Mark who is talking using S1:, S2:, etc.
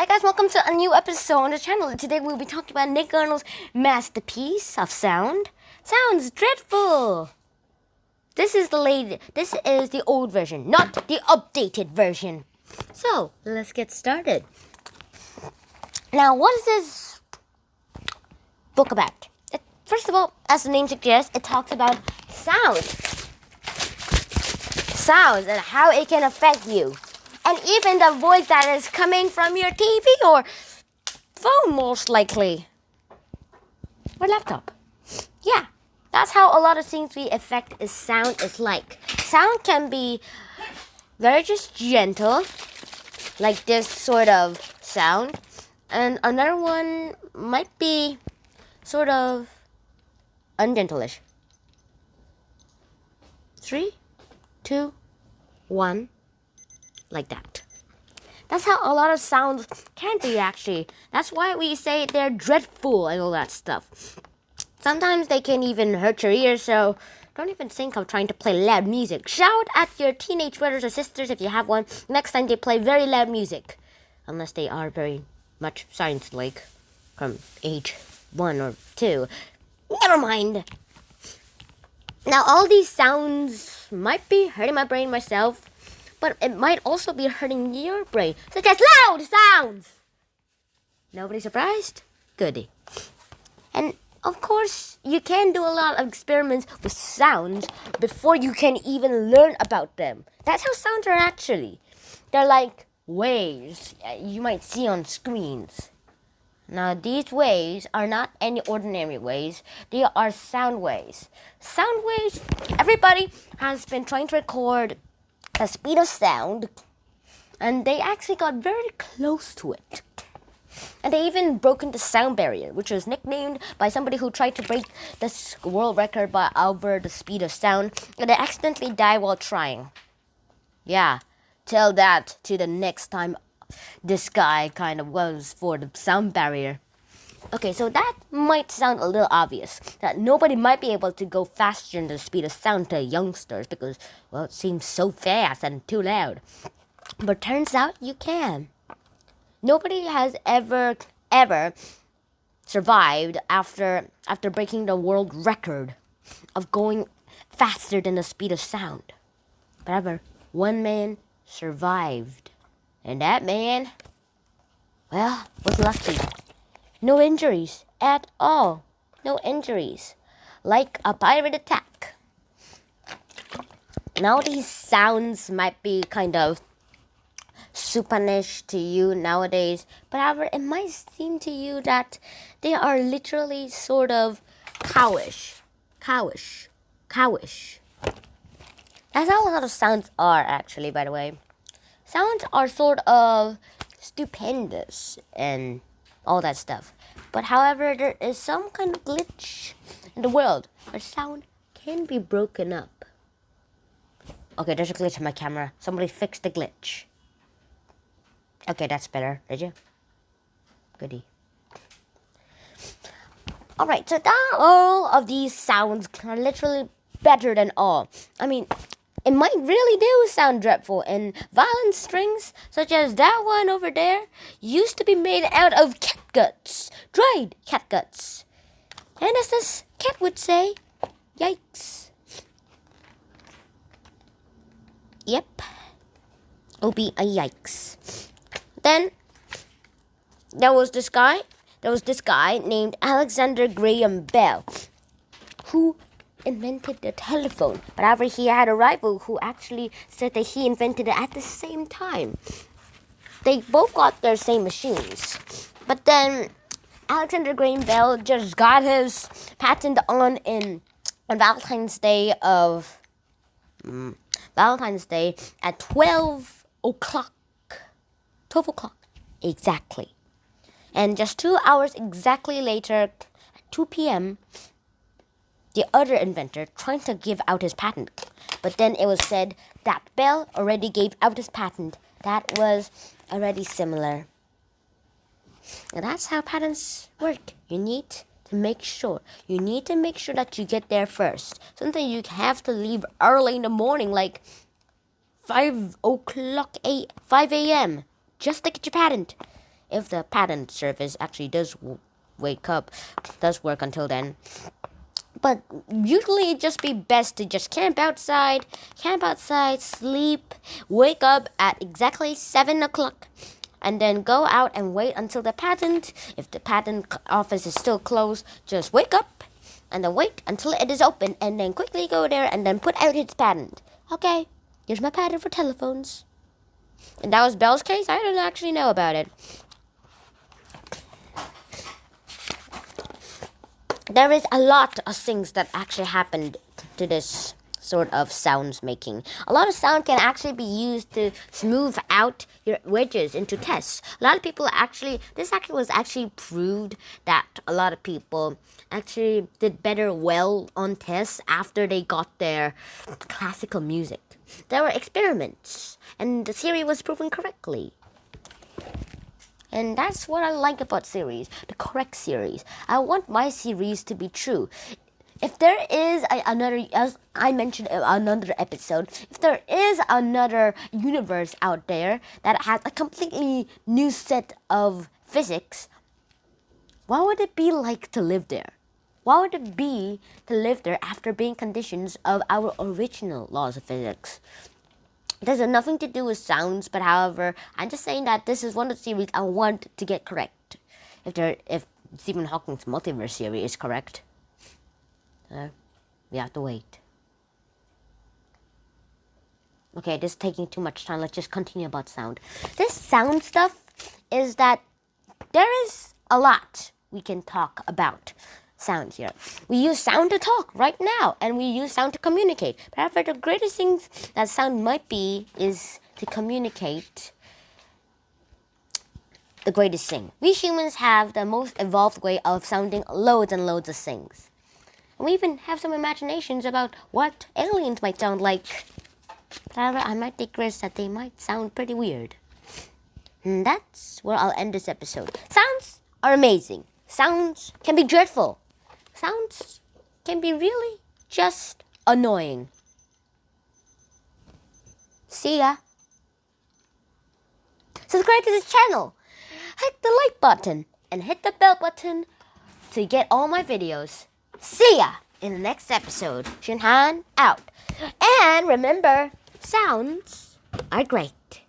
S1: Hi guys, welcome to a new episode on the channel. Today we'll be talking about Nick Arnold's masterpiece of sound. Sounds dreadful. This is the old version, not the updated version. So, let's get started. Now, what is this book about? First of all, as the name suggests, it talks about sounds. Sounds and how it can affect you. And even the voice that is coming from your TV or phone, most likely. Or laptop. Yeah, that's how a lot of things we affect is sound is like. Sound can be very just gentle, like this sort of sound. And another one might be sort of ungentleish. 3, 2, 1. Like that. That's how a lot of sounds can be, actually. That's why we say they're dreadful and all that stuff. Sometimes they can even hurt your ears, so don't even think of trying to play loud music. Shout at your teenage brothers or sisters if you have one next time they play very loud music. Unless they are very much science-like from age 1 or 2. Never mind. Now, all these sounds might be hurting my brain myself, but it might also be hurting your brain, such as loud sounds. Nobody surprised? Goody. And of course, you can do a lot of experiments with sounds before you can even learn about them. That's how sounds are actually. They're like waves you might see on screens. Now, these waves are not any ordinary waves. They are sound waves. Sound waves, everybody has been trying to record the speed of sound, and they actually got very close to it. And they even broken the sound barrier, which was nicknamed by somebody who tried to break the world record by over the speed of sound, and they accidentally died while trying. Yeah, tell that to the next time this guy kind of was for the sound barrier. Okay, so that might sound a little obvious, that nobody might be able to go faster than the speed of sound to youngsters because, well, it seems so fast and too loud. But turns out you can. Nobody has ever survived after breaking the world record of going faster than the speed of sound. However, one man survived. And that man, well, was lucky. No injuries at all. No injuries. Like a pirate attack. Now these sounds might be kind of supinish to you nowadays. But however, it might seem to you that they are literally sort of cowish. Cowish. That's how a lot of sounds are, actually, by the way. Sounds are sort of stupendous and all that stuff. But however, there is some kind of glitch in the world where sound can be broken up. Okay, there's a glitch in my camera. Somebody fixed the glitch. Okay, that's better. Did you? Goody. Alright, so all of these sounds are literally better than all. I mean, it might really do sound dreadful, and violin strings, such as that one over there, used to be made out of cat guts, dried cat guts. And as this cat would say, yikes. Yep, it'll be a yikes. Then, there was this guy named Alexander Graham Bell, who invented the telephone. But however, he had a rival who actually said that he invented it at the same time. They both got their same machines. But then Alexander Graham Bell just got his patent on Valentine's Day at 12 o'clock. 12 o'clock exactly. And just 2 hours exactly later, at 2 p.m., the other inventor trying to give out his patent. But then it was said that Bell already gave out his patent. That was already similar. And that's how patents work. You need to make sure that you get there first. Sometimes you have to leave early in the morning, like 5 a.m. just to get your patent. if the pattern service actually does does work until then. But usually it'd just be best to just camp outside, sleep, wake up at exactly 7 o'clock, and then go out and wait until the patent. If the patent office is still closed, just wake up and then wait until it is open, and then quickly go there and then put out its patent. Okay, here's my patent for telephones. And that was Belle's case? I don't actually know about it. There is a lot of things that actually happened to this sort of sounds making. A lot of sound can actually be used to smooth out your wedges into tests. A lot of people was actually proved that a lot of people actually did better well on tests after they got their classical music. There were experiments, and the theory was proven correctly. And that's what I like about series, the correct series. I want my series to be true. If there is another, as I mentioned in another episode, if there is another universe out there that has a completely new set of physics, what would it be like to live there? What would it be to live there after being conditions of our original laws of physics? It has nothing to do with sounds, but however, I'm just saying that this is one of the series I want to get correct. If Stephen Hawking's multiverse theory is correct, we have to wait. Okay, this is taking too much time. Let's just continue about sound. This sound stuff is that there is a lot we can talk about sound here. We use sound to talk right now, and we use sound to communicate. But however, the greatest thing that sound might be is to communicate. The greatest thing. We humans have the most evolved way of sounding loads and loads of things. And we even have some imaginations about what aliens might sound like. But however, I might take risks that they might sound pretty weird. And that's where I'll end this episode. Sounds are amazing. Sounds can be dreadful. Sounds can be really just annoying. See ya. Subscribe to this channel. Hit the like button and hit the bell button to get all my videos. See ya in the next episode. Shinhan out. And remember, sounds are great.